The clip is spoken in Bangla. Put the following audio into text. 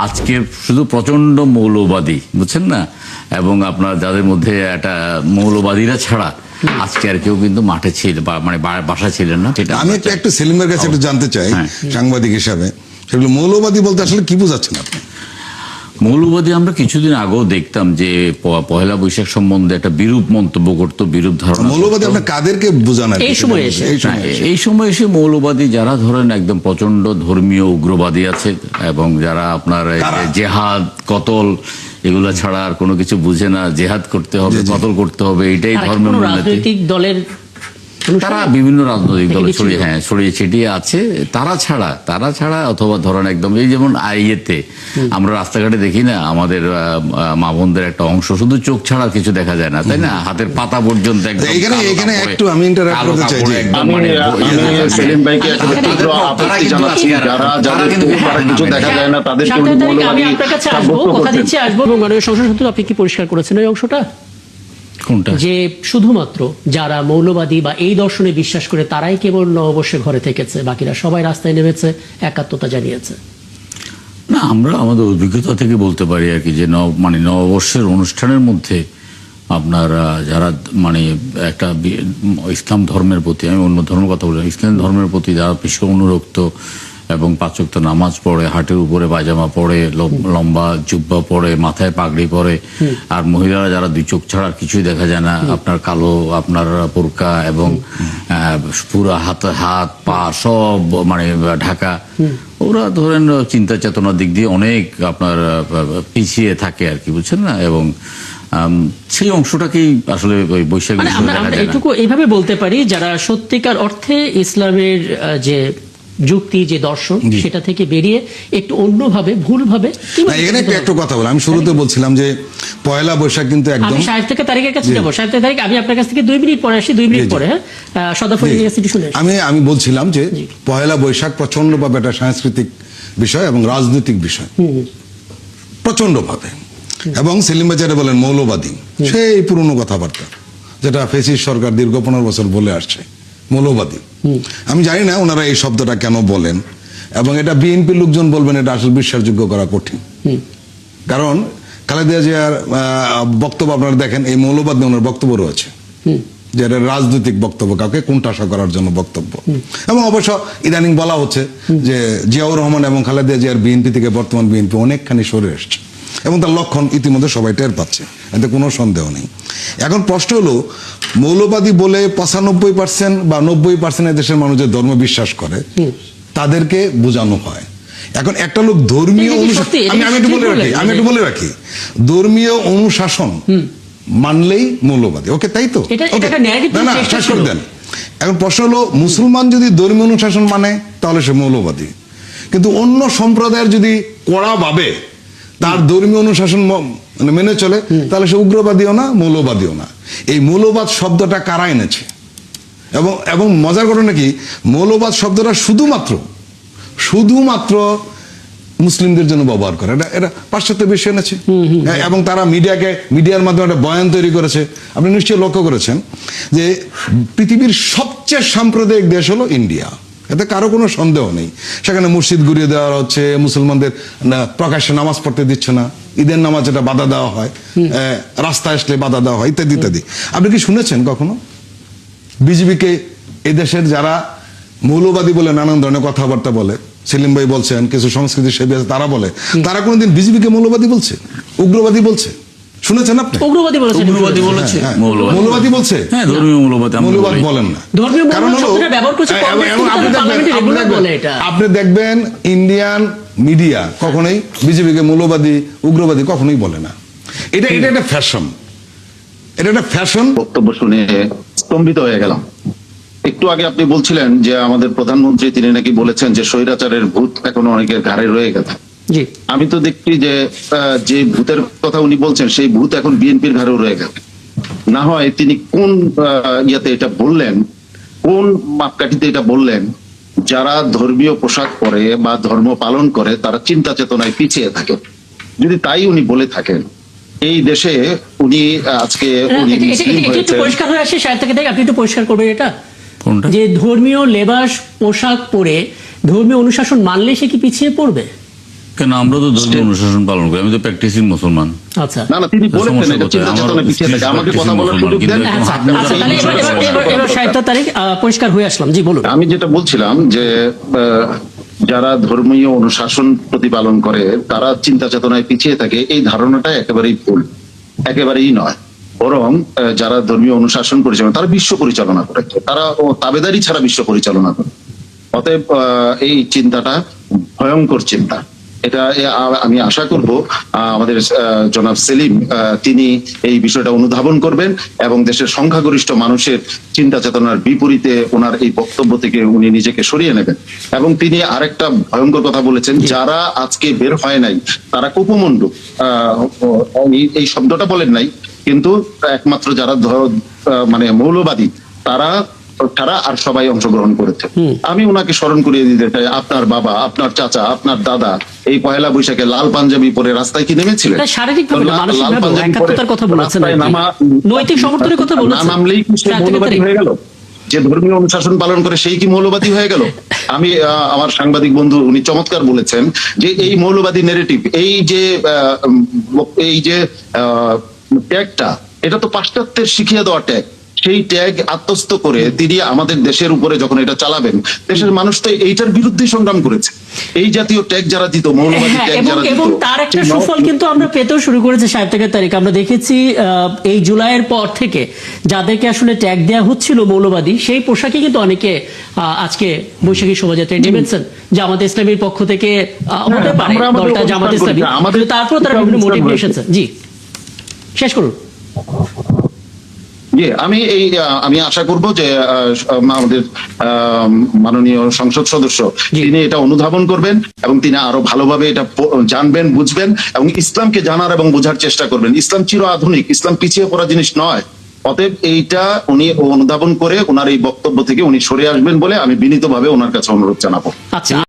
আজকে শুধু প্রচন্ড মৌলবাদী, বুঝছেন না, এবং আপনার যাদের মধ্যে একটা মৌলবাদীরা ছাড়া আজকে আর কেউ কিন্তু মাঠে ছিল মানে বাসা ছিলেন না। আমি একটু সেলিমের কাছে একটু জানতে চাই সাংবাদিক হিসাবে, সেগুলো মৌলবাদী বলতে আসলে কি বোঝাচ্ছেন আপনি? মৌলবাদী আমরা কিছুদিন আগেও দেখতাম যে পহেলা বৈশাখ সম্বন্ধে একটা বিরূপ মন্তব্য করতো, বিরূপ ধারণা। মৌলবাদী আপনার কাদেরকে বোঝান? এই সময় এসে মৌলবাদী যারা ধরেন একদম প্রচন্ড ধর্মীয় উগ্রবাদী আছে এবং যারা আপনার জেহাদ কতল এগুলা ছাড়া আর কোনো কিছু বুঝে না, জেহাদ করতে হবে, কতল করতে হবে, এটাই ধর্মের রাজনৈতিক দলের তারা বিভিন্ন রাজনৈতিক দলে ছড়িয়ে ছিটিয়ে আছে। তারা ছাড়া অথবা ধরেন একদম এই যেমন আইয়েতে আমরা রাস্তাঘাটে দেখি না, আমাদের মা বোনদের একটা অংশ শুধু চোখ ছাড়া কিছু দেখা যায় না, তাই না, হাতের পাতা পর্যন্ত এখানে একটু আমি ইন্টারাপ্ট করতে চাই যে সেলিম ভাইকে একটা তীব্র আপত্তি জানাচ্ছি, যারা যাদের কিছু দেখা যায় না তাদের মৌলবাদী কথা দিচ্ছি আসবো। এবং সংসদ সূত্র আপনি কি পরিষ্কার করেছেন ওই অংশটা যে শুধুমাত্র যারা মৌলবাদী বা এই দর্শনে বিশ্বাস করে তারাই কেবল নববর্ষে ঘরে থেকেছে, বাকিরা সবাই রাস্তায় নেমেছে, একাত্মতা জানিয়েছে? না, আমরা আমাদের অভিজ্ঞতা থেকে বলতে পারি আর কি যে নববর্ষের অনুষ্ঠানের মধ্যে আপনার যারা মানে একটা ইসলাম ধর্মের প্রতি, আমি অন্য ধর্মের কথা বলি, ইসলাম ধর্মের প্রতি যারা বেশি অনুরক্ত এবং 5 ওয়াক্ত নামাজ পড়ে, হাটের উপরে পায়জামা পরে, লম্বা জুব্বা পরে, মাথায় পাগড়ি পরে, আর মহিলারা যারা 2 চোখ ছাড়া কিছুই দেখা যায় না, আপনার কালো আপনার বোরকা এবং পুরো হাত পা সব মানে ঢাকা, ওরা ধরেন চিন্তা চেতনার দিক দিয়ে অনেক আপনার পিছিয়ে থাকে আর কি, বুঝছেন না। এবং সেই অংশটাকেই আসলে ওই বৈশাখ এটুকু এইভাবে বলতে পারি যারা সত্যিকার অর্থে ইসলামের যে যুক্তি যে দর্শন সেটা থেকে বেরিয়ে একটু অন্যভাবে ভুলভাবে। এখানে একটু কথা বলে আমি শুরুতে বলছিলাম যে পয়লা বৈশাখ কিন্তু একদম আমি সাহেব থেকে তারিখের কাছে যাবো। সাহেব তারিখ আমি আপনার কাছ থেকে 2 মিনিট পরে আসি, 2 মিনিট পরে আমি বলছিলাম যে পয়লা বৈশাখ প্রচন্ডভাবে একটা সাংস্কৃতিক বিষয় এবং রাজনৈতিক বিষয় প্রচন্ডভাবে। এবং সেলিম ভাই যেটা বলেন মৌলবাদী, সেই পুরনো কথাবার্তা যেটা ফ্যাসিস্ট সরকার দীর্ঘ 15 বছর বলে আসছে, মৌলবাদী। আমি জানি না ওনারা এই শব্দটা কেন বলেন, এবং এটা বিএনপি লোকজন বলবেন, এটা আসলে বিশ্বাসযোগ্য করা কঠিন। কারণ খালেদা জিয়ার বক্তব্য আপনারা দেখেন, এই মৌলবাদী ওনার বক্তব্য রয়েছে যে এটা রাজনৈতিক বক্তব্য, কাউকে কোণঠাসা করার জন্য বক্তব্য। এবং অবশ্য ইদানিং বলা হচ্ছে যে জিয়াউর রহমান এবং খালেদা জিয়ার বিএনপি থেকে বর্তমান বিএনপি অনেকখানি সরে এসছে, এবং তার লক্ষণ ইতিমধ্যে সবাই টের পাচ্ছে, এতে কোনো সন্দেহ নেই। এখন প্রশ্ন হলো, মৌলবাদী বলে 95% বা 90% দেশের মানুষ যে ধর্ম বিশ্বাস করে তাদেরকে বোঝানো হয়। এখন একটা লোক ধর্মীয় আমি একটু বলে রাখি, ধর্মীয় অনুশাসন মানলেই মৌলবাদী, ওকে, তাই তো? না, শেষ করে দেন। এখন প্রশ্ন হলো, মুসলমান যদি ধর্মীয় অনুশাসন মানে তাহলে সে মৌলবাদী, কিন্তু অন্য সম্প্রদায়ের যদি কড়া ভাবে তার ধর্মীয় অনুশাসন মেনে চলে তাহলে সে উগ্রবাদীও না, মৌলবাদীও না। এই মৌলবাদ শব্দটা কারা এনেছে? এবং মজার ঘটনা কি, মৌলবাদ শব্দটা শুধুমাত্র মুসলিমদের জন্য ব্যবহার করে, এটা পাশ্চাত্য বিশ্ব এনেছে। এবং তারা মিডিয়ার মাধ্যমে একটা বয়ান তৈরি করেছে। আপনি নিশ্চয়ই লক্ষ্য করেছেন যে পৃথিবীর সবচেয়ে সাম্প্রদায়িক দেশ হলো ইন্ডিয়া, এতে কারো কোনো সন্দেহ নেই। সেখানে মসজিদ ঘুরিয়ে দেওয়া হচ্ছে, মুসলমানদের প্রকাশ্যে নামাজ পড়তে দিচ্ছে না, ঈদের নামাজ এটা বাধা দেওয়া হয়, রাস্তায় আসলে বাধা দেওয়া হয়, ইত্যাদি ইত্যাদি। আপনি কি শুনেছেন কখনো বিজেপিকে এদেশের যারা মৌলবাদী বলে নানান ধরনের কথাবার্তা বলে, সেলিম ভাই বলছেন, কিছু সংস্কৃতি সেবী আছে তারা বলে, তারা কোনোদিন বিজেপিকে মৌলবাদী বলছে, উগ্রবাদী বলছে? শুনেছেন আপনি? মৌলবাদী বলছে, মৌলবাদ বলেন না। কারণ হলো আপনি দেখবেন ইন্ডিয়ান মিডিয়া কখনোই বিজেপিকে মৌলবাদী উগ্রবাদী কখনোই বলে না। এটা একটা ফ্যাশন, বক্তব্য শুনে স্তম্ভিত হয়ে গেলাম। একটু আগে আপনি বলছিলেন যে আমাদের প্রধানমন্ত্রী তিনি নাকি বলেছেন যে স্বৈরাচারের ভূত এখনো অনেকের ঘাড়ে রয়ে গেছে। আমি তো দেখছি যে ভূতের কথা উনি বলছেন সেই ভূত এখন বিএনপির ঘাড়েও রয়ে গেছে। না হয় তিনি কোন ইয়াতে এটা বললেন, কোন মাপকাঠিতে এটা বললেন, যারা ধর্মীয় পোশাক পরে বা ধর্ম পালন করে তারা চিন্তা চেতনায় পিছিয়ে থাকে। যদি তাই উনি বলে থাকেন, এই দেশে উনি আজকে পরিষ্কার হয়ে আসে, সাহেব থেকে আপনি একটু পরিষ্কার করবেন এটা, যে ধর্মীয় লেবাস পোশাক পরে ধর্মীয় অনুশাসন মানলে সে কি পিছিয়ে পড়বে? কেন আমরা তো ধর্মীয় অনুশাসন পালন করি, আমি তো প্র্যাকটিসিং মুসলমান। আচ্ছা না তিনি বলেছেন এটা চিন্তা চেতনা পিছিয়ে থাকে, আমাকে কথা বলার সুযোগ দেন। আচ্ছা, তাহলে এবার সাহিত্য তারিখ পরিষ্কার হয়ে আসলাম, জি বলুন। আমি যেটা বলছিলাম যে যারা ধর্মীয় অনুশাসন প্রতিপালন করে তারা চিন্তা চেতনায় পিছিয়ে থাকে, এই ধারণাটা একেবারেই ভুল, একেবারেই নয়। বরং যারা ধর্মীয় অনুশাসন পরিচালনা তারা বিশ্ব পরিচালনা করে, তারা তাবেদারি ছাড়া বিশ্ব পরিচালনা করে। অতএব এই চিন্তাটা ভয়ঙ্কর চিন্তা। এটা আমি আশা করব আমাদের জনাব সেলিম তিনি এই বিষয়টা অনুধাবন করবেন এবং দেশের সংখ্যাগরিষ্ঠ মানুষের চিন্তা চেতনার বিপরীতে ওনার এই বক্তব্য থেকে উনি নিজেকে সরিয়ে নেবেন। এবং তিনি আরেকটা ভয়ঙ্কর কথা বলেছেন, যারা আজকে বের হয় নাই তারা কুপমন্ডু, এই শব্দটা বলেন নাই, কিন্তু একমাত্র যারা মানে মৌলবাদী তারা ছাড়া আর সবাই অংশগ্রহণ করেছে। আমি ওনাকে স্মরণ করিয়ে দিতে চাই, আপনার বাবা, আপনার চাচা, আপনার দাদা এই পয়লা বৈশাখে লাল পাঞ্জাবি পরে রাস্তায় কি নেমেছিলেন? শারীরিকভাবে না, মানসিকভাবে একাত্মতার কথা বলেছেন, নৈতিক সমর্থনের কথা বলেছেন। না নামলেই কি সে মৌলবাদী হয়ে গেল? যে ধর্মীয় অনুশাসন পালন করে সেই কি মৌলবাদী হয়ে গেল? আমি আমার সাংবাদিক বন্ধু উনি চমৎকার বলেছেন যে এই মৌলবাদী নেগেটিভ, এই যে ট্যাগটা, এটা তো পাশ্চাত্যের শিখিয়ে দেওয়া ট্যাগ। সেই ট্যাগ আত্মস্থ করে তিনি আমাদের দেশের উপরে যখন এটা চালাবেন, দেশের মানুষ তো এইটার বিরুদ্ধে সংগ্রাম করেছে। এই জাতীয় ট্যাগ যারা দিত, মৌলবাদী ট্যাগ যারা দিত, এবং তার একটা সুফল কিন্তু আমরা পেতেও শুরু করেছি সাহিত্যের তারিখ। আমরা দেখেছি এই জুলাইয়ের পর থেকে যাদেরকে আসলে ট্যাগ দেওয়া হচ্ছিল মৌলবাদী, সেই পোশাকে কিন্তু অনেকে আজকে বৈশাখী শোভাযাত্রায় নেমেছেন, জামাত ইসলামীর পক্ষ থেকে হতে পারে দলটা জামাত ইসলামী, তারপর তারা বিভিন্ন মোটিভ নিয়ে এসেছে। জি শেষ করুন। আমি আশা করব যে আমাদের মাননীয় সংসদ সদস্য তিনি এটা অনুধাবন করবেন এবং তিনি আরো ভালোভাবে এটা জানবেন, বুঝবেন এবং ইসলামকে জানার এবং বোঝার চেষ্টা করবেন। ইসলাম চির আধুনিক, ইসলাম পিছিয়ে পড়া জিনিস নয়। অতএব এইটা উনি অনুধাবন করে ওনার এই বক্তব্য থেকে উনি সরে আসবেন বলে আমি বিনীতভাবে ওনার কাছে অনুরোধ জানাবো। আচ্ছা।